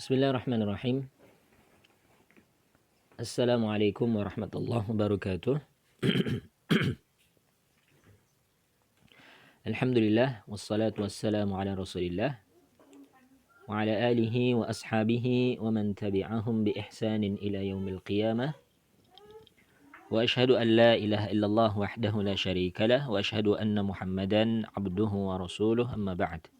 Bismillahirrahmanirrahim. Assalamualaikum warahmatullahi wabarakatuh. Alhamdulillah wassalatu wassalamu ala Rasulillah wa ala alihi wa ashabihi wa man tabi'ahum bi ihsanin ila yaumil qiyamah. Wa ashhadu an la ilaha illallah wahdahu la syarika lah wa ashhadu anna Muhammadan abduhu wa rasuluh, amma ba'd.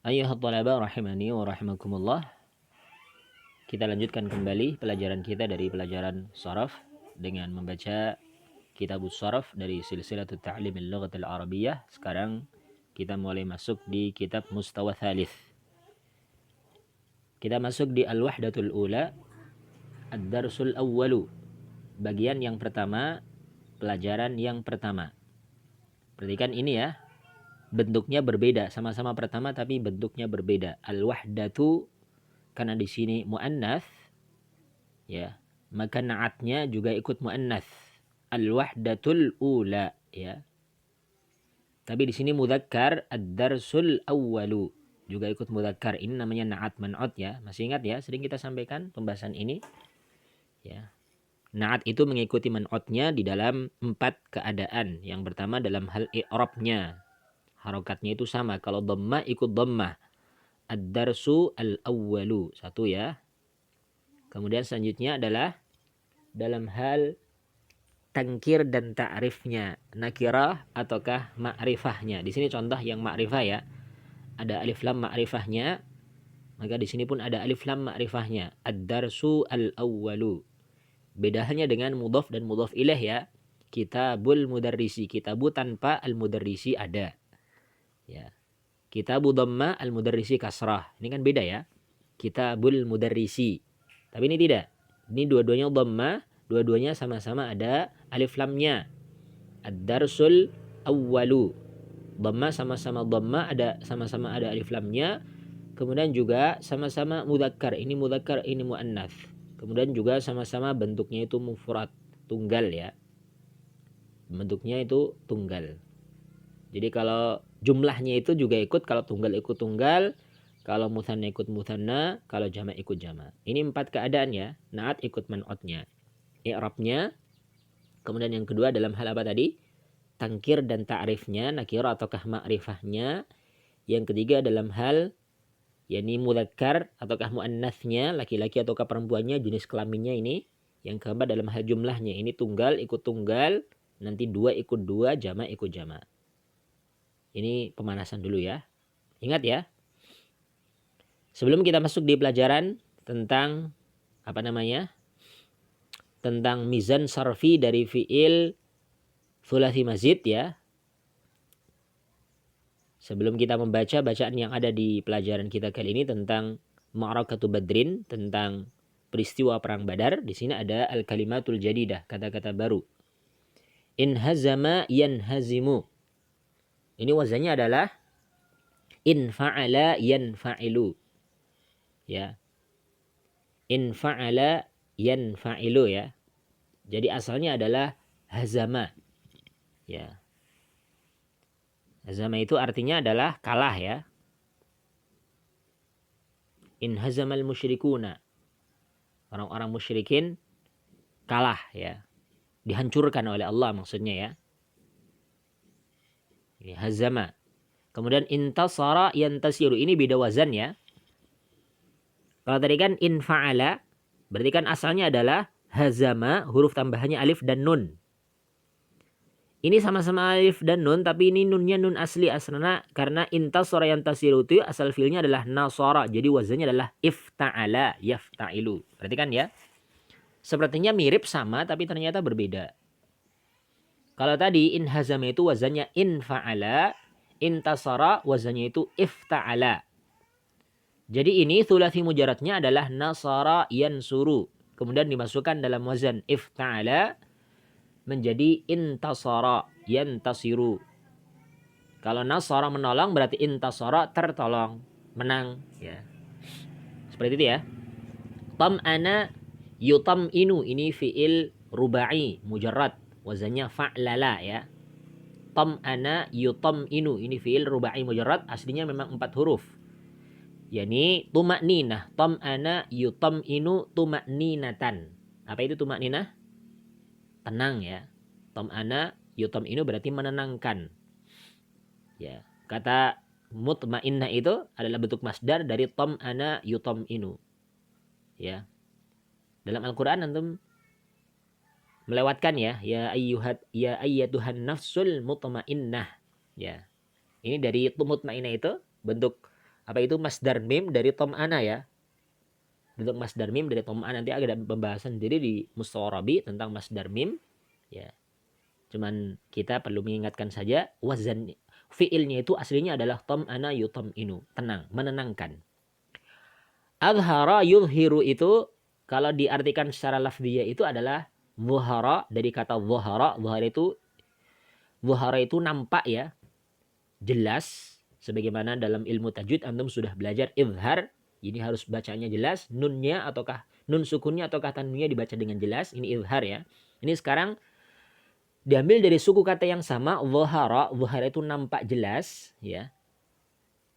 Ayyuhat talaba rahimani wa rahimakumullah. Kita lanjutkan kembali pelajaran kita dari pelajaran sharaf dengan membaca Kitabus Sharaf dari Silsilatut Ta'limil Lughatil Arabiyyah. Sekarang kita mulai masuk di kitab Mustawa Thalith. Kita masuk di Al-Wahdatul Ula, Ad-Darsul Awwalu. Bagian yang pertama, pelajaran yang pertama. Perhatikan ini ya. Bentuknya berbeda, sama-sama pertama tapi bentuknya berbeda. Al-Wahdatu karena di sini muannats ya, maka na'atnya juga ikut muannats. Al-Wahdatul Ula ya. Tapi di sini mudzakkar, Ad-Darsul Awwalu juga ikut mudzakkar. Ini namanya na'at man'ut ya. Masih ingat ya, sering kita sampaikan pembahasan ini. Ya. Na'at itu mengikuti man'utnya di dalam 4 keadaan. Yang pertama dalam hal i'rabnya. Harokatnya itu sama. Kalau dhammah ikut dhammah. Ad-darsu al-awwalu. Satu ya. Kemudian selanjutnya adalah dalam hal tangkir dan ta'rifnya. Nakirah ataukah ma'rifahnya. Di sini contoh yang ma'rifah ya. Ada alif lam ma'rifahnya. Maka di sini pun ada alif lam ma'rifahnya. Ad-darsu al-awwalu. Beda halnya dengan mudhaf dan mudhaf ilaih ya. Kitabul mudarrisi. Kitabu tanpa al-mudarrisi ada. Ya. Kitabu dhamma al-mudarrisi kasrah. Ini kan beda ya. Kitabul mudarrisi. Tapi ini tidak. Ini dua-duanya dhamma, dua-duanya sama-sama ada alif lamnya. Ad-darsul awwalu. Dhamma sama-sama dhamma, ada sama-sama ada alif lamnya. Kemudian juga sama-sama mudzakkar. Ini mudzakkar, ini muannats. Kemudian juga sama-sama bentuknya itu mufrad, tunggal ya. Bentuknya itu tunggal. Jadi kalau jumlahnya itu juga ikut, kalau tunggal ikut tunggal, kalau mutsanna ikut mutsanna, kalau jama' ikut jama'. Ini 4 keadaan ya. Na'at ikut man'utnya. I'rabnya. Kemudian yang kedua dalam hal apa tadi? Tangkir dan ta'rifnya, nakirah ataukah ma'rifahnya. Yang ketiga dalam hal yakni mudzakkar ataukah muannatsnya, laki-laki ataukah perempuannya, jenis kelaminnya ini. Yang keempat dalam hal jumlahnya, ini tunggal ikut tunggal, nanti dua ikut dua, jama' ikut jama'. Ini pemanasan dulu ya. Ingat ya. Sebelum kita masuk di pelajaran tentang tentang mizan sarfi dari fi'il thulathi mazid ya. Sebelum kita membaca bacaan yang ada di pelajaran kita kali ini tentang Ma'rakatu Badrin, tentang peristiwa perang Badar, di sini ada al-kalimatul jadidah, kata-kata baru. In hazama yanhazimu. Ini wazannya adalah in fa'ala yanfa'ilu. Ya. In fa'ala yanfa'ilu ya. Jadi asalnya adalah hazama. Ya. Hazama itu artinya adalah kalah ya. In hazamal musyrikuna. Orang-orang musyrikin kalah ya. Dihancurkan oleh Allah maksudnya ya. Ini hazama. Kemudian intasara yantasiru. Ini beda wazan ya. Kalau tadi kan in fa'ala, berarti kan asalnya adalah hazama, huruf tambahannya alif dan nun. Ini sama-sama alif dan nun, tapi ini nunnya nun asli asalnya, karena intasara yantasiru itu asal fiilnya adalah nasara. Jadi wazannya adalah ifta'ala yafta'ilu. Perhatikan ya. Sepertinya mirip sama, tapi ternyata berbeda. Kalau tadi in hazama itu wazannya in fa'ala, intasara wazannya itu ifta'ala. Jadi ini thulathi mujaradnya adalah nasara yansuru. Kemudian dimasukkan dalam wazan ifta'ala menjadi intasara yantasiru. Kalau nasara menolong berarti intasara tertolong, menang ya. Seperti itu ya. Tam'ana yutam'inu, ini fi'il rubai mujarrad. Wazannya fa'lala ya. Tam'ana yutam'inu. Ini fi'il rubai mujarrad, aslinya memang 4 huruf. Yani tuma'ninah. Tam'ana yutam'inu tuma'ninatan. Apa itu tuma'ninah? Tenang ya. Tam'ana yutam'inu berarti menenangkan. Ya, kata mutmainnah itu adalah bentuk masdar dari tam'ana yutam'inu. Ya. Dalam Al-Qur'an antum melewatkan ya ayyatuhan nafsul mutmainnah. Ya. Ini dari mutmainnah itu bentuk apa itu masdar mim dari tam'ana ya. Bentuk masdar mim dari tam'ana, nanti ada pembahasan sendiri di Mustawarabi tentang masdar mim ya. Cuman kita perlu mengingatkan saja wazan fiilnya itu aslinya adalah tam'ana yutam'inu, tenang, menenangkan. Adhara yudhiru itu kalau diartikan secara lafziyah itu adalah zuhara, dari kata zuhara. Zuhara itu nampak ya, jelas, sebagaimana dalam ilmu tajwid antum sudah belajar izhar. Ini harus bacanya jelas, nunnya ataukah nun sukunnya ataukah tanwinnya dibaca dengan jelas. Ini izhar ya. Ini sekarang diambil dari suku kata yang sama, zuhara. Zuhara itu nampak jelas ya.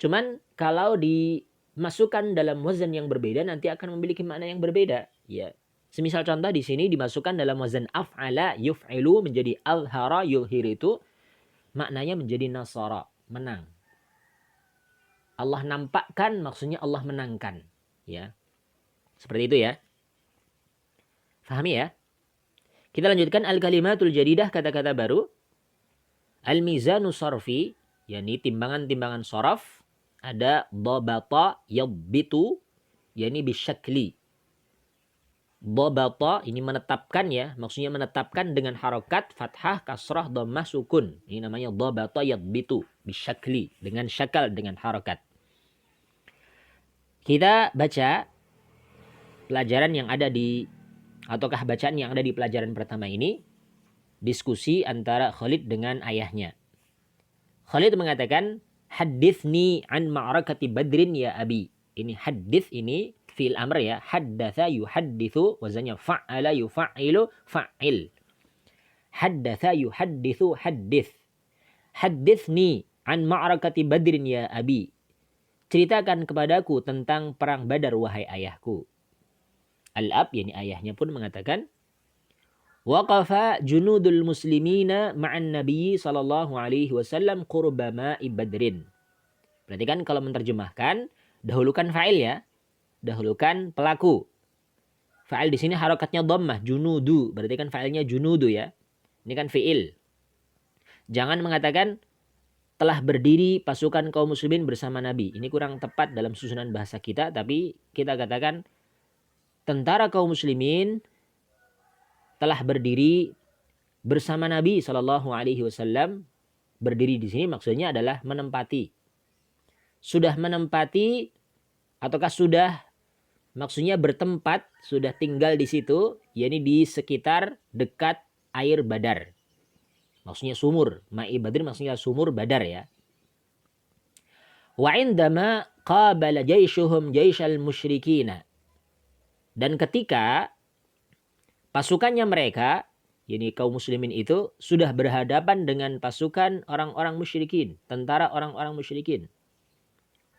Cuman kalau dimasukkan dalam wazan yang berbeda nanti akan memiliki makna yang berbeda ya. Semisal contoh di sini dimasukkan dalam wazan af'ala yuf'ilu menjadi alhara yulhir, itu maknanya menjadi nasara, menang. Allah nampakkan, maksudnya Allah menangkan ya. Seperti itu ya. Fahami ya? Kita lanjutkan al-kalimatul jadidah, kata-kata baru. Al-mizanu sarfi, yakni timbangan-timbangan saraf. Ada dhabata yadbitu, yakni bisyakli. Dhabata ini menetapkan ya, maksudnya menetapkan dengan harokat fathah, kasrah, dhammah, sukun. Ini namanya dhabata yadbitu bisyakli, dengan syakal, dengan harokat. Kita baca pelajaran yang ada di, ataukah bacaan yang ada di pelajaran pertama ini, diskusi antara Khalid dengan ayahnya. Khalid mengatakan, hadithni an ma'rakati badrin ya abi. Ini hadith, ini fi'il amr ya. Haddatha yuhaddithu, wazannya fa'ala yufa'ilu fa'il. Haddatha yuhaddithu haddith. Hadithni an ma'rakati badrin ya abi. Ceritakan kepadaku tentang perang Badar wahai ayahku. Al-ab, yakni ayahnya pun mengatakan, waqafa junudul muslimina ma'an nabiyyi sallallahu alaihi wasallam qurba ma'i badrin. Perhatikan kalau menerjemahkan, dahulukan fa'il ya. Dahulukan pelaku. Fa'il di sini harokatnya dhammah, junudu. Berarti kan fa'ilnya junudu ya. Ini kan fi'il. Jangan mengatakan telah berdiri pasukan kaum muslimin bersama Nabi. Ini kurang tepat dalam susunan bahasa kita, tapi kita katakan tentara kaum muslimin telah berdiri bersama Nabi Shallallahu Alaihi Wasallam. Berdiri di sini maksudnya adalah menempati. Sudah menempati ataukah sudah, maksudnya bertempat, sudah tinggal di situ, yakni di sekitar dekat air Badar. Maksudnya sumur. Ma'i Badr maksudnya sumur Badar ya. Wa indama qabala jayshuhum jayshal musyrikina. Dan ketika pasukannya mereka, yakni kaum muslimin itu, sudah berhadapan dengan pasukan orang-orang musyrikin, tentara orang-orang musyrikin.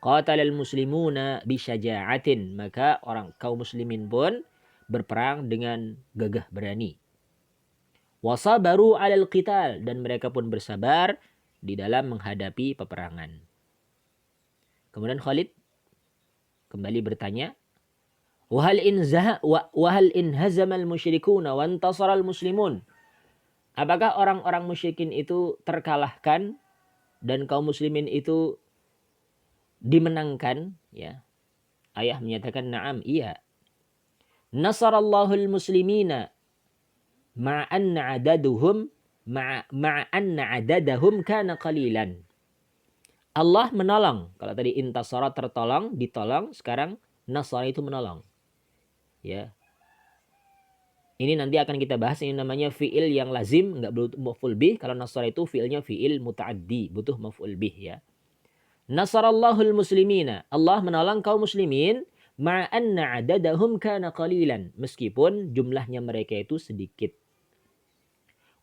Qatalal muslimuna bisyaja'atin. Maka kaum muslimin pun berperang dengan gagah berani. Wasabaru alal qital. Dan mereka pun bersabar di dalam menghadapi peperangan. Kemudian Khalid kembali bertanya, Wahal in hazamal musyrikuna wa intasaral muslimun. Apakah orang-orang musyrikin itu terkalahkan dan kaum muslimin itu dimenangkan? Ya. Ayah menyatakan na'am, iya. Nasarallahul muslimina ma'anna adadahum kana qalilan. Allah menolong. Kalau tadi intasara tertolong, ditolong, sekarang nasara itu menolong. Ya. Ini nanti akan kita bahas, ini namanya fi'il yang lazim, enggak butuh maf'ul bih. Kalau nasara itu fi'ilnya fi'il muta'addi, butuh maf'ul bih ya. Nasarallahul muslimina. Allah menolong kaum muslimin ma'anna adadahum kana qalilan, meskipun jumlahnya mereka itu sedikit.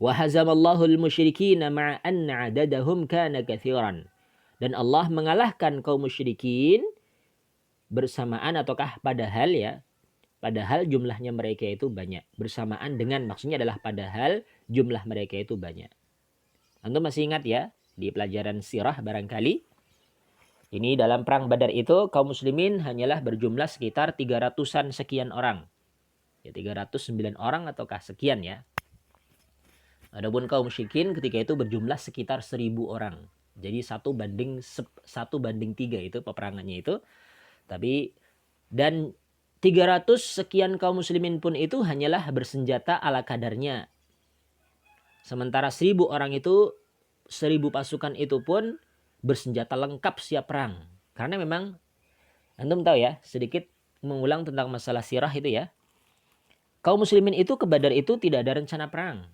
Wa hazamallahu al-musyrikina ma'a anna 'adadahum kana katsiran. Dan Allah mengalahkan kaum musyrikin bersamaan ataukah padahal jumlahnya mereka itu banyak. Bersamaan dengan, maksudnya adalah padahal jumlah mereka itu banyak. Antum masih ingat ya, di pelajaran sirah barangkali, ini dalam perang Badar itu kaum muslimin hanyalah berjumlah sekitar 300-an sekian orang. Ya 309 orang ataukah sekian ya. Adapun kaum musyrikin ketika itu berjumlah sekitar 1000 orang. Jadi 1 banding 3 itu peperangannya itu. Tapi dan 300 sekian kaum muslimin pun itu hanyalah bersenjata ala kadarnya. Sementara 1000 orang itu, 1000 pasukan itu pun bersenjata lengkap siap perang. Karena memang, antum tahu ya, sedikit mengulang tentang masalah sirah itu ya. Kaum muslimin itu ke Badar itu tidak ada rencana perang.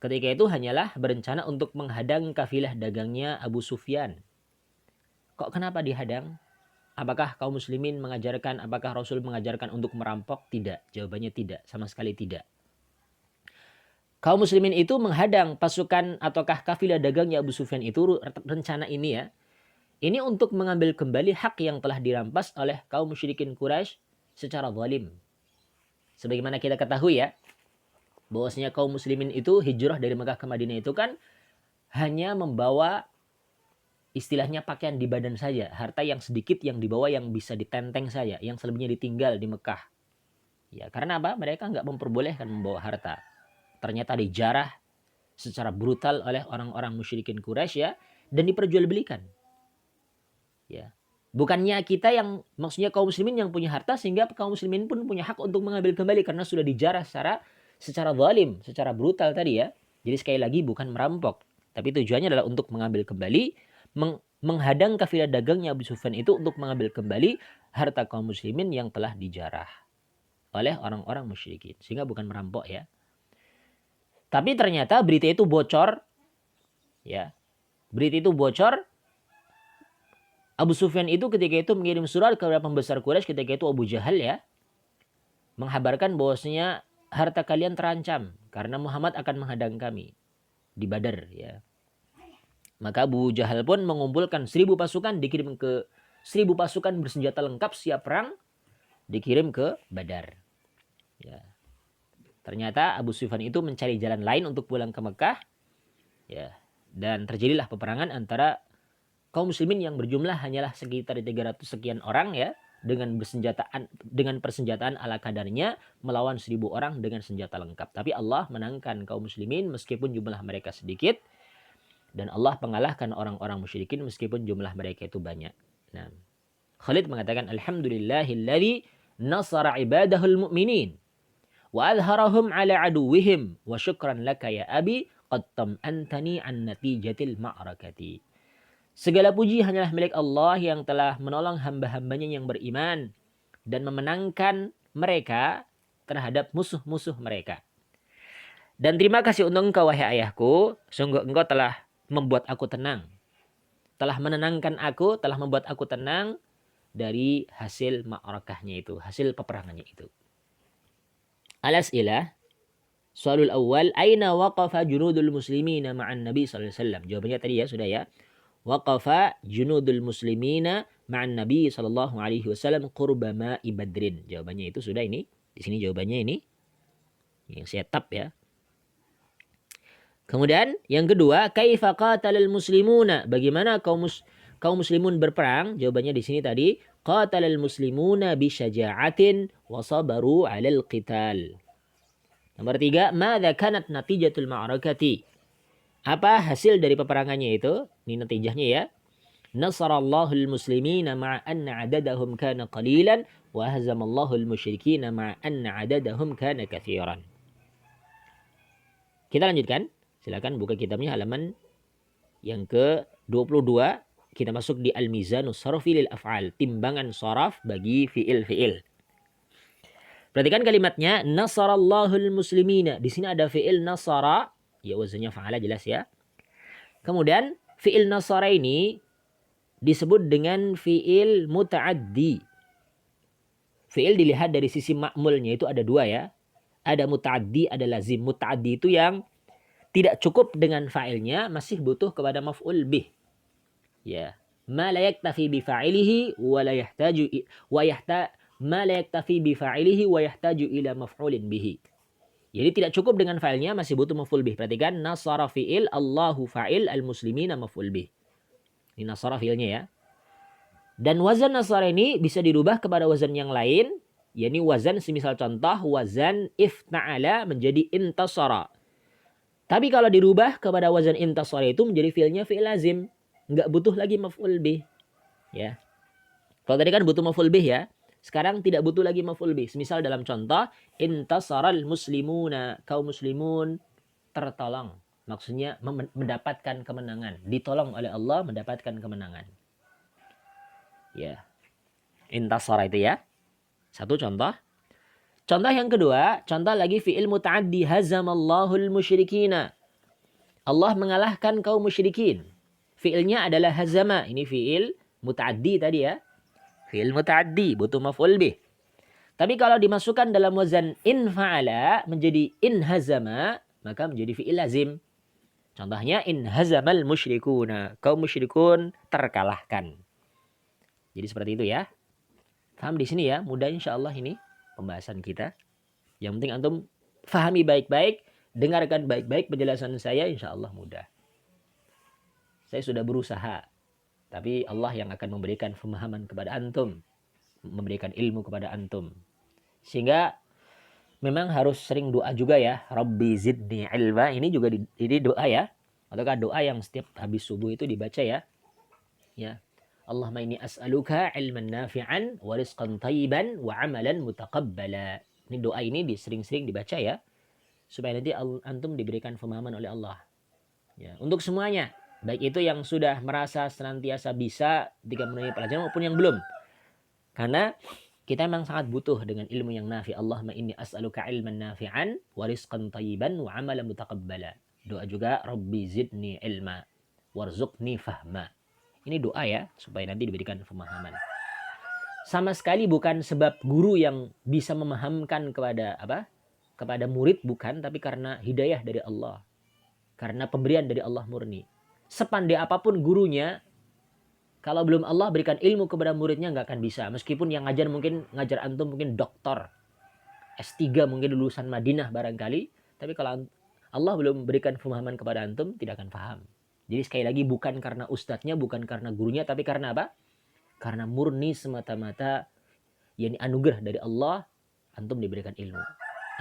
Ketika itu hanyalah berencana untuk menghadang kafilah dagangnya Abu Sufyan. Kok kenapa dihadang? Apakah kaum muslimin mengajarkan, apakah Rasul mengajarkan untuk merampok? Tidak, jawabannya tidak, sama sekali tidak. Kaum muslimin itu menghadang pasukan ataukah kafilah dagangnya Abu Sufyan itu, rencana ini ya. Ini untuk mengambil kembali hak yang telah dirampas oleh kaum musyrikin Quraisy secara zalim. Sebagaimana kita ketahui ya, bahwasanya kaum muslimin itu hijrah dari Mekah ke Madinah itu kan hanya membawa istilahnya pakaian di badan saja, harta yang sedikit yang dibawa yang bisa ditenteng saja, yang selebihnya ditinggal di Mekah. Ya, karena apa? Mereka nggak memperbolehkan membawa harta. Ternyata dijarah secara brutal oleh orang-orang musyrikin Quraisy ya, dan diperjualbelikan. Ya. Bukannya kita yang, maksudnya kaum muslimin yang punya harta, sehingga kaum muslimin pun punya hak untuk mengambil kembali karena sudah dijarah secara zalim, secara brutal tadi ya. Jadi sekali lagi bukan merampok, tapi tujuannya adalah untuk mengambil kembali, menghadang kafilah dagangnya Abu Sufyan itu untuk mengambil kembali harta kaum muslimin yang telah dijarah oleh orang-orang musyrikin, sehingga bukan merampok ya. Tapi ternyata berita itu bocor, ya. Berita itu bocor. Abu Sufyan itu ketika itu mengirim surat kepada pembesar Quraisy, ketika itu Abu Jahal ya, menghabarkan bahwasanya harta kalian terancam karena Muhammad akan menghadang kami di Badar ya. Maka Abu Jahal pun mengumpulkan 1000 pasukan, dikirim ke 1000 pasukan bersenjata lengkap siap perang, dikirim ke Badar. Ya. Ternyata Abu Sufyan itu mencari jalan lain untuk pulang ke Mekah. Ya. Dan terjadilah peperangan antara kaum muslimin yang berjumlah hanyalah sekitar 300 sekian orang ya, dengan persenjataan ala kadarnya melawan 1000 orang dengan senjata lengkap. Tapi Allah menangkan kaum muslimin meskipun jumlah mereka sedikit, dan Allah mengalahkan orang-orang musyrikin meskipun jumlah mereka itu banyak. Nah, Khalid mengatakan alhamdulillahilladzi nasara ibadahul mu'minin wa adharahum ala aduwihim wa syukran laka ya abi qad tam'antani an natijatil ma'rakati. Segala puji hanyalah milik Allah yang telah menolong hamba-hambanya yang beriman dan memenangkan mereka terhadap musuh-musuh mereka. Dan terima kasih untuk engkau wahai ayahku, sungguh engkau telah membuat aku tenang. Telah menenangkan aku, telah membuat aku tenang dari hasil ma'rakahnya itu, hasil peperangannya itu. Al-as'ilah. Soalul awal, aina waqafa junudul muslimina ma'an Nabi sallallahu alaihi wasallam. Jawabannya tadi ya, sudah ya. Waqafa junudul muslimina ma'an Nabi sallallahu alaihi wasallam qurba ma'i Badrin. Jawabannya itu sudah ini. Di sini jawabannya ini. Yang saya tap ya. Kemudian yang kedua, kaifa qatalal muslimuna? Bagaimana kaum muslimun berperang? Jawabannya di sini tadi, qatalal muslimuna bi syaja'atin wa sabaru 'alal qital. Nomor 3, madza kanat natijatul ma'rakati? Apa hasil dari peperangannya itu? Ini natijahnya ya. Nasarallahu al-muslimina ma'a anna 'adadahum kana qalilan wa hazamallahu al-musyrikina ma'a anna 'adadahum kana katsiran. Kita lanjutkan. Silakan buka kitabnya halaman yang ke-22. Kita masuk di Al-Mizanus Sarfi lil Af'al, timbangan saraf bagi fiil-fiil. Perhatikan kalimatnya, nasarallahul muslimina. Di sini ada fiil nasara, ya wazannya fa'ala jelas ya. Kemudian fiil nasara ini disebut dengan fiil muta'addi. Fiil dilihat dari sisi ma'mulnya itu ada dua ya. Ada muta'addi, ada lazim. Muta'addi itu yang tidak cukup dengan fa'ilnya, masih butuh kepada maf'ul bih. Ya. Ma la yaktafi bi fa'ilihi wa la yahtaju ma la yaktafi bi fa'ilihi wa yahtaju ila maf'ulin bihi. Jadi tidak cukup dengan fa'ilnya, masih butuh maf'ul bih. Perhatikan, nasara fi'il, Allahu fa'il, al-muslimina maf'ul bih. Ini nasara fi'ilnya ya. Dan wazan nasara ini bisa dirubah kepada wazan yang lain, yakni wazan semisal contoh wazan ifta'ala menjadi intasara. Tapi kalau dirubah kepada wazan intasara itu menjadi fi'ilnya fi'il lazim, enggak butuh lagi maf'ul bih. Ya. Kalau tadi kan butuh maf'ul bih ya. Sekarang tidak butuh lagi maf'ul bih. Semisal dalam contoh intasaral muslimuna, kaum muslimun tertolong. Maksudnya mendapatkan kemenangan, ditolong oleh Allah mendapatkan kemenangan. Ya. Intasara itu ya. Satu contoh. Contoh yang kedua, contoh lagi fi'il muta'addi hazamallahul musyrikina. Allah mengalahkan kaum musyrikin. Fi'ilnya adalah hazama. Ini fi'il muta'addi tadi ya. Fi'il muta'addi, butuh maf'ul bih. Tapi kalau dimasukkan dalam wazan in fa'ala menjadi in hazama, maka menjadi fi'il lazim. Contohnya in hazamal musyrikuna. Kaum musyrikun terkalahkan. Jadi seperti itu ya. Paham di sini ya? Mudah insyaallah ini pembahasan kita. Yang penting antum fahami baik-baik, dengarkan baik-baik penjelasan saya, insyaallah mudah. Saya sudah berusaha, tapi Allah yang akan memberikan pemahaman kepada antum, memberikan ilmu kepada antum. Sehingga memang harus sering doa juga ya. Rabbi zidni ilma, ini juga ini doa ya. Ataukah doa yang setiap habis subuh itu dibaca ya. Ya. Allahumma inni as'aluka ilman nafi'an wa rizqan thayyiban wa amalan mutaqabbala. Ini doa ini sering-sering dibaca ya. Supaya nanti antum diberikan pemahaman oleh Allah. Ya, untuk semuanya. Baik itu yang sudah merasa senantiasa bisa ketika menemui pelajaran maupun yang belum. Karena kita memang sangat butuh dengan ilmu yang nafi. Allahumma inni as'aluka ilman nafi'an wa rizqan thayyiban wa amalan mutaqabbala. Doa juga Rabbi zidni ilma warzuqni fahma. Ini doa ya, supaya nanti diberikan pemahaman. Sama sekali bukan sebab guru yang bisa memahamkan kepada murid, bukan, tapi karena hidayah dari Allah. Karena pemberian dari Allah murni. Sepandai apapun gurunya, kalau belum Allah berikan ilmu kepada muridnya nggak akan bisa. Meskipun yang ngajar antum mungkin doktor, S3 mungkin lulusan Madinah barangkali, tapi kalau Allah belum berikan pemahaman kepada antum, tidak akan paham. Jadi sekali lagi bukan karena ustadznya, bukan karena gurunya, tapi karena apa? Karena murni semata-mata yakni anugerah dari Allah, antum diberikan ilmu.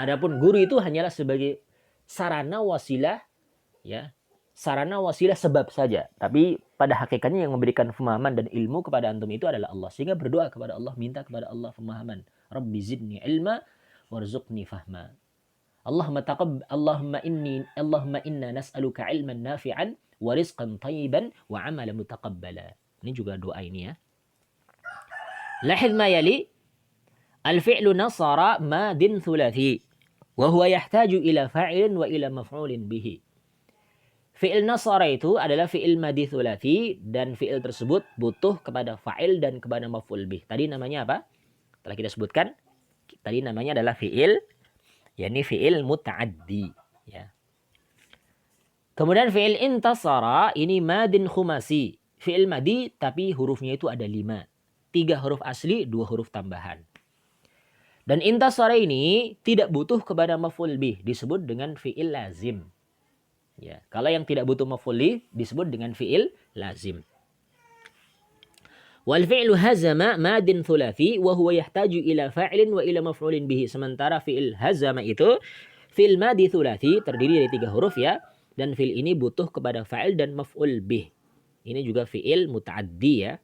Adapun guru itu hanyalah sebagai sarana wasilah, ya, sarana wasilah sebab saja. Tapi pada hakikatnya yang memberikan pemahaman dan ilmu kepada antum itu adalah Allah. Sehingga berdoa kepada Allah, minta kepada Allah pemahaman. Rabbi zidni ilma warzuqni fahma. Allahumma inna nas'aluka ilman nafi'an wa rizqan thayyiban wa amalan mutaqabbala. Ini juga doa ini ya. Lahid ma yali al-fi'lu nasara madin thulathi wa huwa yahtaju ila fa'ilin wa ila maf'ulin bihi. Fi'il nasara itu adalah fi'il madi thulathi dan fi'il tersebut butuh kepada fa'il dan kepada maf'ul bih. Tadi namanya apa? Telah kita sebutkan. Tadi namanya adalah fi'il, yakni fi'il muta'addi ya. Kemudian fi'il intasara ini madin khumasi. Fi'il madi tapi hurufnya itu ada 5. 3 huruf asli, 2 huruf tambahan. Dan intasara ini tidak butuh kepada maf'ul bih, disebut dengan fi'il lazim. Ya, kalau yang tidak butuh maf'ul bih disebut dengan fi'il lazim. Wal fi'lu hazama madin thulathi wa huwa yahtaju ila fa'ilin wa ila maf'ulin bihi. Sementara fi'il hazama itu fi'il madi thulathi terdiri dari 3 huruf ya. Dan fi'il ini butuh kepada fa'il dan maf'ul bih. Ini juga fi'il muta'addi ya.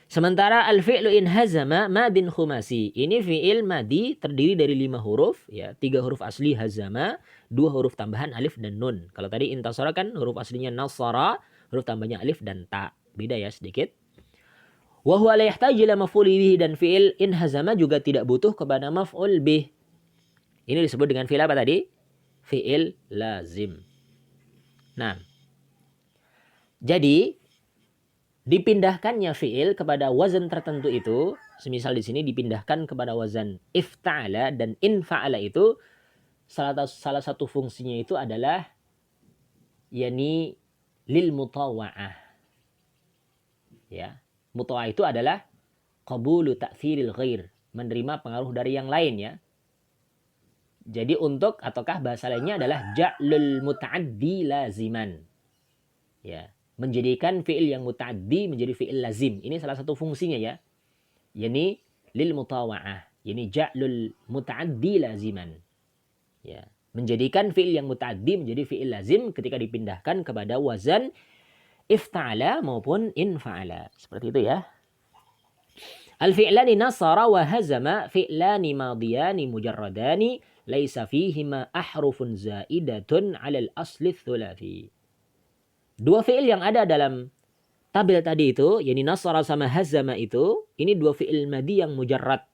Sementara al-fi'lu in hazama madin khumasi. Ini fi'il madi terdiri dari 5 huruf ya. 3 huruf asli hazama, 2 huruf tambahan alif dan nun. Kalau tadi intasara kan huruf aslinya nasara, huruf tambahnya alif dan ta. Beda ya sedikit. Wa huwa la yahtaju ila maf'uli bihi, dan fi'il in hazama juga tidak butuh kepada maf'ul bih. Ini disebut dengan fi'il apa tadi? Fi'il lazim. Nah, jadi dipindahkannya fiil kepada wazan tertentu itu, semisal di sini dipindahkan kepada wazan ifta'ala dan infa'ala itu salah satu fungsinya itu adalah yakni lil mutawa'ah. Ya, mutawa'ah itu adalah qabulu ta'thiril ghair, menerima pengaruh dari yang lain ya. Jadi untuk ataukah bahasa lainnya adalah ja'lul muta'addi laziman. Ya, menjadikan fi'il yang muta'addi menjadi fi'il lazim. Ini salah satu fungsinya ya. Yani lil mutawa'ah. Yani ja'lul muta'addi laziman. Ya, menjadikan fi'il yang muta'addi menjadi fi'il lazim ketika dipindahkan kepada wazan ifta'ala maupun infa'ala. Seperti itu ya. Al-fi'lani nasara wa hazama fi'lani madiyani mujarradani laisa fihima ahrufun zaidatun 'alal asli tsulafi. Dua fi'il yang ada dalam tabel tadi itu, yakni nasara sama hazama itu, ini dua fi'il madi yang mujarrad.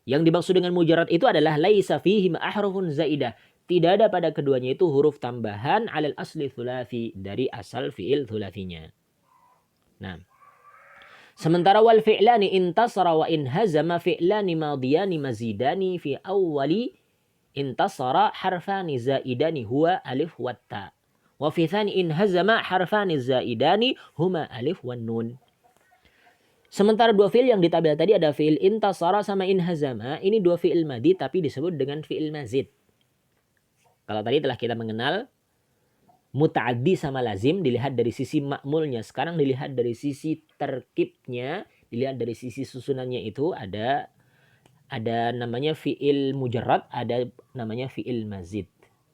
Yang dimaksud dengan mujarrad itu adalah laisa fihima ahrufun zaidah. Tidak ada pada keduanya itu huruf tambahan 'alal asli tsulafi, dari asal fi'il tsulafinya. Nah, sementara wal fi'lani intasara wa in hazama fi'lani madiyani mazidani fi awwali intasara harfani zaidani huwa alif wa ta. Wa fi thani in hazama harfani zaidani huma alif wan nun. Sementara dua fi'il yang di tabel tadi ada fi'il intasara sama in hazama, ini dua fi'il madi tapi disebut dengan fi'il mazid. Kalau tadi telah kita mengenal muta'addi sama lazim dilihat dari sisi ma'mulnya. Sekarang dilihat dari sisi terkibnya, dilihat dari sisi susunannya itu ada namanya fi'il mujarrad, ada namanya fi'il mazid.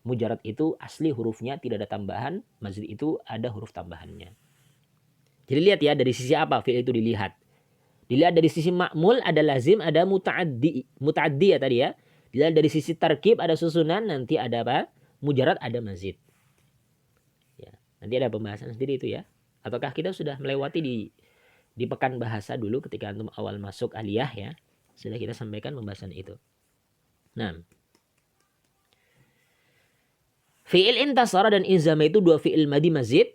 Mujarrad itu asli hurufnya tidak ada tambahan, mazid itu ada huruf tambahannya. Jadi lihat ya dari sisi apa fi'il itu dilihat. Dilihat dari sisi ma'mul ada lazim, ada muta'addi ya tadi ya. Dilihat dari sisi terkib ada susunan, nanti ada apa? Mujarrad, ada mazid. Nanti ada pembahasan sendiri itu ya. Ataukah kita sudah melewati di pekan bahasa dulu ketika antum awal masuk aliyah ya. Sudah kita sampaikan pembahasan itu. Nah, fi'il intasara dan inzama itu dua fi'il madi mazid.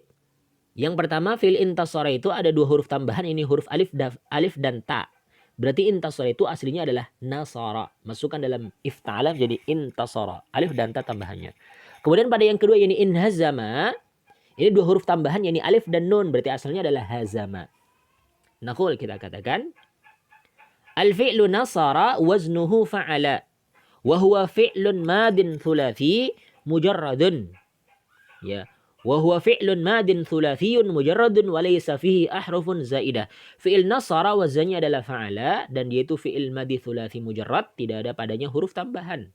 Yang pertama fi'il intasara itu ada dua huruf tambahan, ini huruf alif dan ta. Berarti intasara itu aslinya adalah nasara. Masukkan dalam ifta'ala jadi intasara. Alif dan ta tambahannya. Kemudian pada yang kedua ini inhazama. Ini dua huruf tambahan yakni alif dan nun, berarti asalnya adalah hazama. Naqul, kita katakan al-fi'lu nasara waznuhu fa'ala wa huwa fi'lun madin thulathi mujarradun. Ya, wa huwa fi'lun madin thulathiyun mujarradun wa laysa fihi ahrufun zaidah. Fi'il nasara wazannya adalah fa'ala dan dia itu fi'il madi thulathi mujarrad, tidak ada padanya huruf tambahan.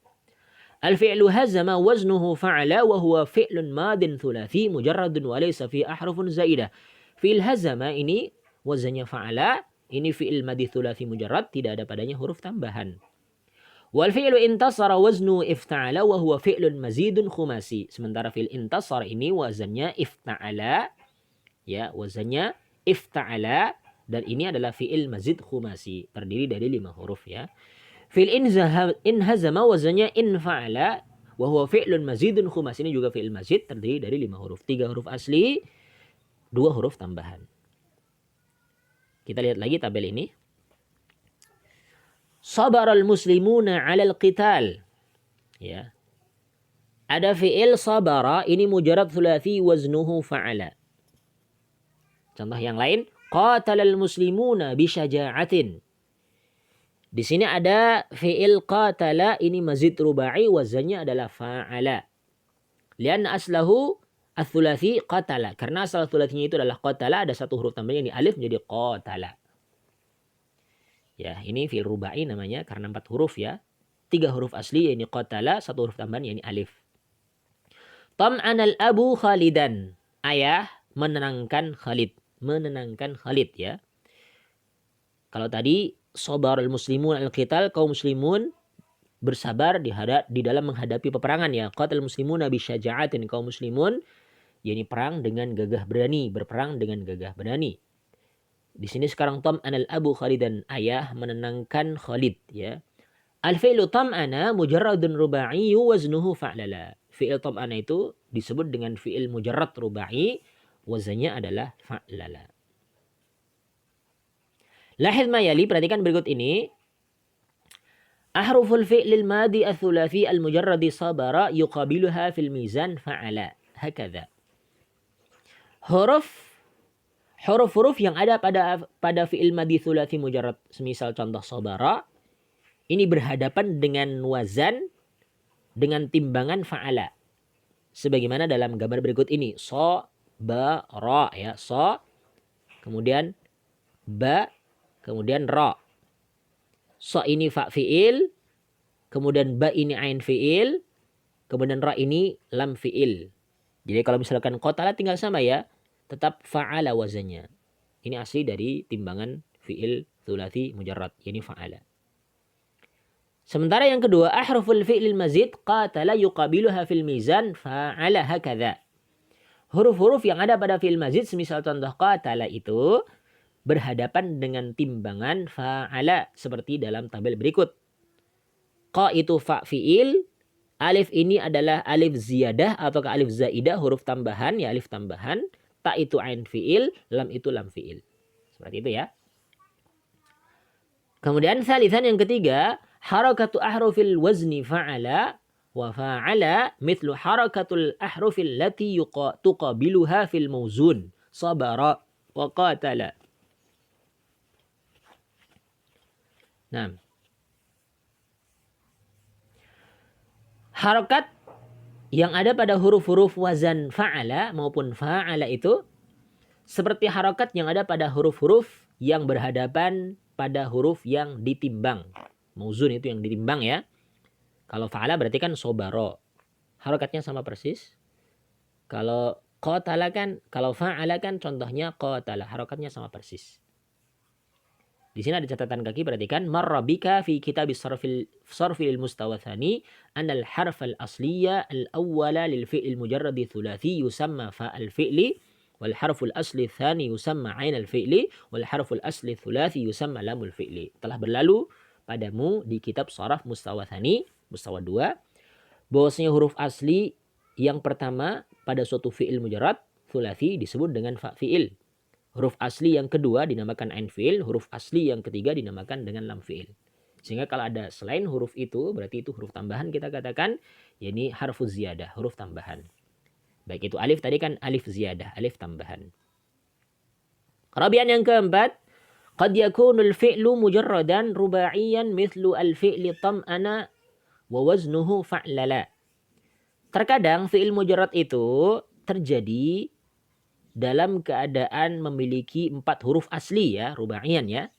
Al-fi'lu hazama waznuhu fa'ala wa huwa fi'lun madin thulathi mujarradun wa laysa fi ahrufun zaidah. Fi'il hazama ini wazannya fa'ala, ini fi'il madi thulathi mujarrad, tidak ada padanya huruf tambahan. Wal fi'lu intasara waznu ifta'ala wa huwa fi'lun mazidun khumasi. Sementara fi'il intasara ini wazannya ifta'ala, ya, wazannya ifta'ala, dan ini adalah fi'il mazid khumasi, terdiri dari 5 huruf ya. Fi'il inhazama wazannya infa'ala wa huwa fi'lun mazidun khumas. Ini juga fi'il mazid terdiri dari 5 huruf. 3 huruf asli, 2 huruf tambahan. Kita lihat lagi tabel ini. Sabaral muslimuna 'alal qital. Ya. Ada fi'il sabara, ini mujarrad thulathi waznuhu fa'ala. Contoh yang lain, qatalal muslimuna bisyaja'atin. Di sini ada fi'il qatala, ini mazid rubai, wazannya adalah fa'ala. Lian aslahu ats-tsulathi qatala. Karena asal tsulathinya itu adalah qatala, ada satu huruf tambahnya, ini alif menjadi qatala. Ya, ini fi'il rubai namanya karena 4 huruf ya. 3 huruf asli ini qatala, satu huruf tambahan ini alif. Tam'anal abu Khalidan. Ayah menenangkan Khalid. Menenangkan Khalid ya. Kalau tadi sabarul muslimun al-qital, kaum muslimun bersabar di dalam menghadapi peperangan ya. Qatal muslimuna bisyaja'atin, kaum muslimun yakni perang dengan gagah berani, berperang dengan gagah berani. Di sini sekarang tam'anal abu Khalidan, ayah menenangkan Khalid ya. Al-fi'lu tam'ana mujarradun ruba'i waznuhu fa'lala. Fi'il tam'ana itu disebut dengan fi'il mujarrad ruba'i, wazannya adalah fa'lala. Lahid ma yali, perhatikan berikut ini. Ahruful fi'lil madi ats-tsulathi al-mujarradi sabara yuqabiluha fil mizan fa'ala. Hakadha. Huruf-huruf yang ada pada fi'il madi tsulathi mujarrad, semisal contoh sabara, ini berhadapan dengan wazan, dengan timbangan fa'ala. Sebagaimana dalam gambar berikut ini. So, ba, ra, ya. So, kemudian ba, kemudian ra. So ini fa fi'il, kemudian ba ini ain fi'il, kemudian ra ini lam fi'il. Jadi kalau misalkan qatala tinggal sama ya, tetap fa'ala wazannya. Ini asli dari timbangan fi'il tsulathi mujarrad, ini fa'ala. Sementara yang kedua, ahruful fi'lil mazid qatala yuqabiluha fil mizan fa'ala hakadha. Huruf-huruf yang ada pada fi'il mazid, semisal contoh qatala itu berhadapan dengan timbangan fa'ala seperti dalam tabel berikut. Qa itu fa fi'il, alif ini adalah alif ziyadah atau alif zaidah, huruf tambahan, ya alif tambahan, ta itu ain fi'il, lam itu lam fi'il. Seperti itu ya. Kemudian salisan yang ketiga, harakatu ahrufil wazni fa'ala wa fa'ala mithlu harakatul ahrufil lati tuqabiluha fil mawzun sabara wa qatala. Nah, harokat yang ada pada huruf-huruf wazan fa'ala maupun fa'ala itu seperti harokat yang ada pada huruf-huruf yang berhadapan pada huruf yang ditimbang. Mauzun itu yang ditimbang ya. Kalau fa'ala berarti kan sobaro. Harokatnya sama persis. Kalau qatala kan, kalau fa'ala kan contohnya qatala. Harokatnya sama persis. Di sini ada catatan kaki, perhatikan. Marrabika fi kitab sarfil mustawathani anal harf al-asliya al-awwala lil fi'il mujarradi thulathi yusamma fa'al fi'li wal harful asli thani yusamma ainal fi'li wal harful asli thulathi yusamma lamul fi'li. Telah berlalu padamu di kitab saraf mustawathani, mustawa 2, bahwasanya huruf asli yang pertama pada suatu fi'il mujarrad thulathi disebut dengan fa fi'il. Huruf asli yang kedua dinamakan ain fi'il, huruf asli yang ketiga dinamakan dengan lam fi'il. Sehingga kalau ada selain huruf itu, berarti itu huruf tambahan kita katakan, yakni harfuz ziyadah, huruf tambahan. Baik itu alif tadi kan alif ziyadah, alif tambahan. Rabian yang keempat, qad yakunul fi'lu mujarradan rubaiyan mithlu al-fi'li tam'ana wa waznuhu fa'lala. Terkadang fi'il mujarrad itu terjadi dalam keadaan memiliki 4 huruf asli ya, rubaiyan ya.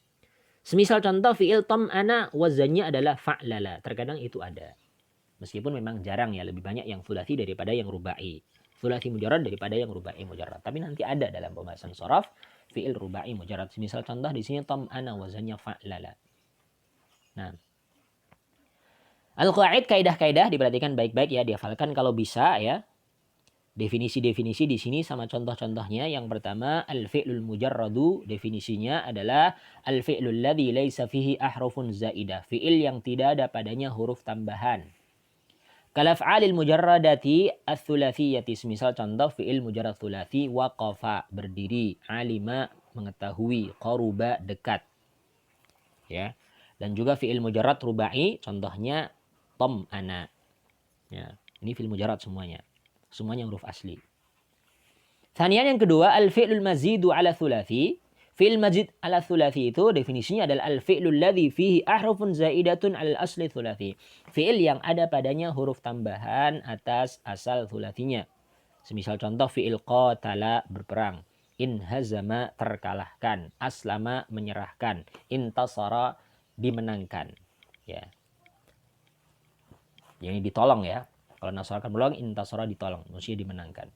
Semisal contoh fi'il tam'ana wazannya adalah fa'lala. Terkadang itu ada. Meskipun memang jarang ya, lebih banyak yang thulathi daripada yang rubai. Thulathi mujarrad daripada yang rubai mujarrad. Tapi nanti ada dalam pembahasan sharaf fi'il rubai mujarrad. Semisal contoh di sini tam'ana wazannya fa'lala. Nah, al-qaid, kaidah-kaidah diperhatikan baik-baik ya, dihafalkan kalau bisa ya. Definisi-definisi di sini sama contoh-contohnya. Yang pertama, al-fi'lul mujarradu, definisinya adalah al-fi'lul ladzi laisa fihi ahrufun zaidah, fi'il yang tidak ada padanya huruf tambahan. Kalaf'alil mujarradati ats-tsulatsiyati, misal contoh fi'il mujarrad tsulatsi, waqafa berdiri, alima mengetahui, qaruba dekat. Ya. Dan juga fi'il mujarrad rubai, contohnya tam'ana. Ya, ini fi'il mujarrad semuanya. Semuanya huruf asli. Thaniyan yang kedua, al-fi'lul mazidu ala thulathi. Fi'il mazid ala thulathi itu definisinya adalah al-fi'lul ladzi fihi ahrufun zaidatun al asli thulathi. Fi'il yang ada padanya huruf tambahan atas asal thulathinya. Semisal contoh fi'il qatala berperang, inhazama terkalahkan, aslama menyerahkan, intasara dimenangkan. Ya. Jadi ditolong ya. Kalau nasarakan menolong, intasara ditolong, manusia dimenangkan.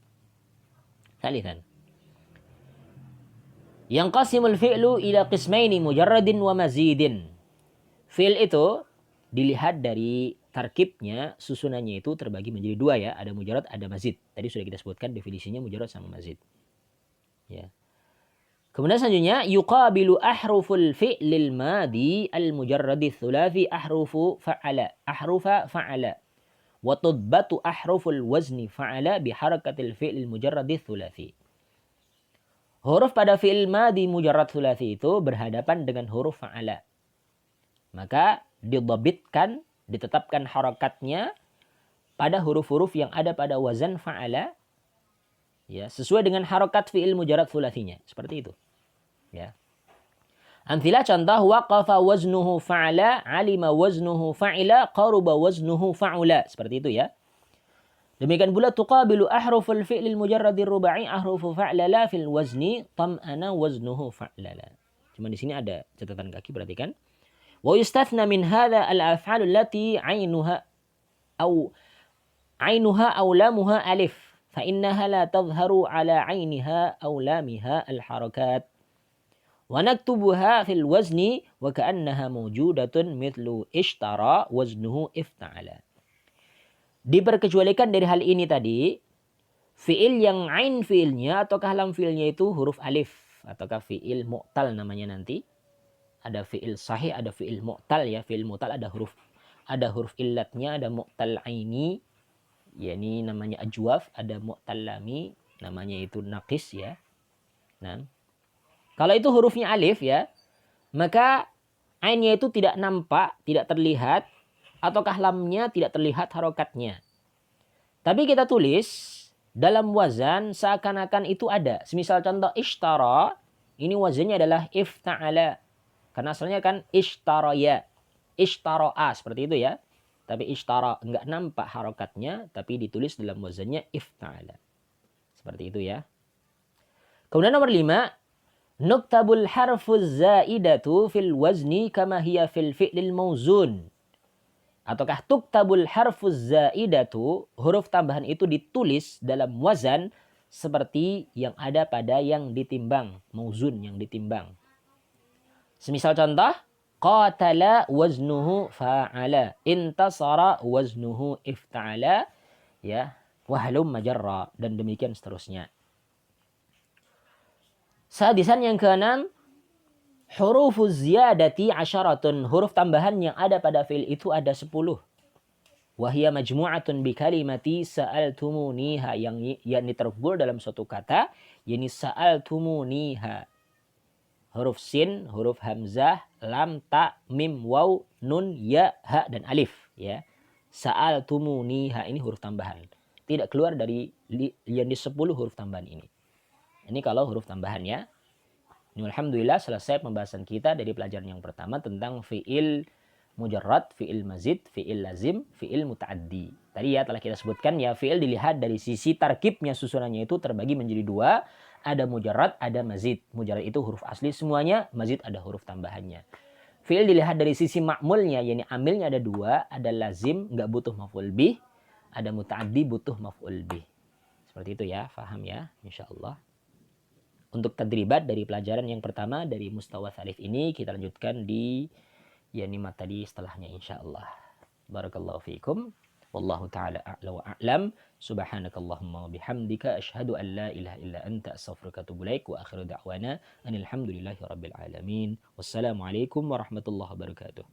Salisan. Yang qasimul fi'lu ila qismaini mujarradin wa mazidin. Fi'il itu dilihat dari tarkibnya, susunannya itu terbagi menjadi 2 ya. Ada mujarrad, ada mazid. Tadi sudah kita sebutkan definisinya mujarrad sama mazid. Ya. Kemudian selanjutnya, yuqabilu ahruful fi'lil madi al-mujarradi thulathi ahrufa fa'ala. Wa tudbatu ahruful wazni fa'ala biharakatil fi'lil mujarradi thulathi. Huruf pada fi'il madhi mujarrad thulathi itu berhadapan dengan huruf fa'ala. Maka didhabitkan, ditetapkan harakatnya pada huruf-huruf yang ada pada wazan fa'ala, ya, sesuai dengan harakat fi'il mujarrad thulathinya. Seperti itu. Ya. Amthilah contoh, waqafa waznuhu fa'ala, alima waznuhu fa'ila, qaruba waznuhu fa'ula. Seperti itu ya. Demikian pula tuqabilu ahruful fi'lil mujarradir ruba'i ahrufu fa'lala fil wazni tam'ana waznuhu fa'lala. Cuma di sini ada catatan kaki, perhatikan. Wa yustathna min hadha al-af'al allati 'ainuha aw lamuha alif fa innaha la tadhharu 'ala 'ainiha aw lamiha al-harakat. Wa naktubuha fil wazni wa ka'annaha mawjudatun mithlu ishtara waznuhu ifta'ala. Diperkecualikan dari hal ini tadi, fi'il yang ain fi'ilnya ataukah lam fi'ilnya itu huruf alif, ataukah fi'il mu'tal namanya nanti. Ada fi'il sahih, ada fi'il mu'tal ya. Fi'il mu'tal ada huruf illatnya, ada mu'tal aini, yakni namanya ajwaf, ada mu'tal lami, namanya itu naqis ya. Nah, kalau itu hurufnya alif ya, maka ainnya itu tidak nampak, tidak terlihat, ataukah lamnya tidak terlihat harokatnya. Tapi kita tulis dalam wazan seakan-akan itu ada. Semisal contoh ishtara, ini wazannya adalah ifta'ala. Karena asalnya kan ishtaraya, ishtara'a, seperti itu ya. Tapi ishtara enggak nampak harokatnya, tapi ditulis dalam wazannya ifta'ala. Seperti itu ya. Kemudian nomor 5, nuktabul harfuz zaidatu fil wazni kama hiya fil fi'lil mauzun. Ataukah tuktabul harfuz zaidatu, huruf tambahan itu ditulis dalam wazan seperti yang ada pada yang ditimbang, mauzun yang ditimbang. Semisal contoh, qatala waznuhu fa'ala, intasara waznuhu ifta'ala, ya, wahlum majarra, dan demikian seterusnya. Sadisan yang keenam, hurufuz ziyadati asyaratun, huruf tambahan yang ada pada fi'il itu ada 10. Wahia majmu'atun bi kalimati sa'altumuniha, yang yakni terkumpul dalam suatu kata, yakni sa'altumuniha. Huruf sin, huruf hamzah, lam, ta, mim, waw, nun, ya, ha, dan alif ya. Sa'altumuniha ini huruf tambahan. Tidak keluar dari yang di 10 huruf tambahan ini. Ini kalau huruf tambahan ya. Ini alhamdulillah selesai pembahasan kita dari pelajaran yang pertama tentang fi'il mujarrad, fi'il mazid, fi'il lazim, fi'il muta'addi. Tadi ya telah kita sebutkan ya, fi'il dilihat dari sisi tarkibnya, susunannya itu terbagi menjadi 2. Ada mujarrad, ada mazid. Mujarrad itu huruf asli semuanya, mazid ada huruf tambahannya. Fi'il dilihat dari sisi ma'mulnya, yakni amilnya ada 2. Ada lazim, nggak butuh maf'ul bih. Ada muta'addi, butuh maf'ul bih. Seperti itu ya, faham ya, insyaallah. Untuk tadribat dari pelajaran yang pertama dari mustawa tsalits ini kita lanjutkan di yakni materi setelahnya insyaallah. Barakallahu fiikum. Wallahu taala a'la wa a'lam. Subhanakallahumma wa bihamdika asyhadu an la ilaha illa anta astaghfiruka wa atubu ilaik wa akhiru da'wana anil hamdulillahi rabbil alamin. Wassalamualaikum warahmatullahi wabarakatuh.